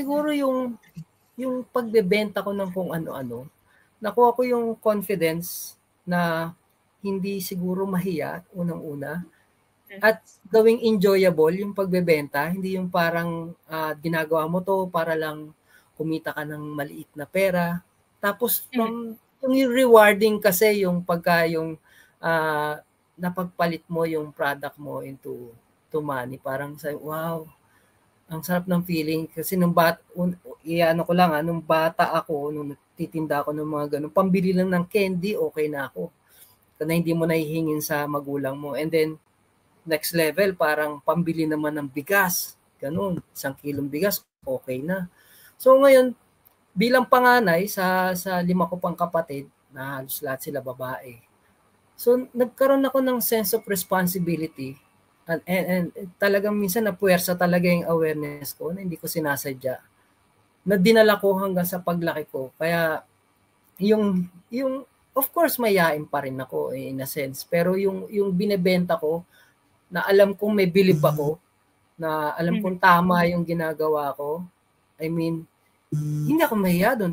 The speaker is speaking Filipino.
siguro yung pagbebenta ko ng kung ano-ano, nakuha ko yung confidence na hindi siguro mahiya unang-una at gawing enjoyable yung pagbebenta, hindi yung parang ginagawa mo to para lang kumita ka ng maliit na pera. Tapos yung rewarding kasi yung pagka yung napagpalit mo yung product mo into money, parang say, wow, ang sarap ng feeling kasi nung ano ko lang nung bata ako, nung titinda ako ng mga ganun, pambili lang ng candy, okay na ako. Na hindi mo nahihingin sa magulang mo. And then, next level, parang pambili naman ng bigas. Ganun, 1 kilong bigas, okay na. So ngayon, bilang panganay sa 5 ko pang kapatid, na halos lahat sila babae. So nagkaroon ako ng sense of responsibility and talagang minsan napuwersa talaga yung awareness ko na hindi ko sinasadya. Na dinala ko hanggang sa paglaki ko. Kaya yung of course mayayain pa rin ako in a sense, pero yung binebenta ko na alam kong may bilib ako, na alam kong tama yung ginagawa ko. I mean, hindi ako mahiya doon.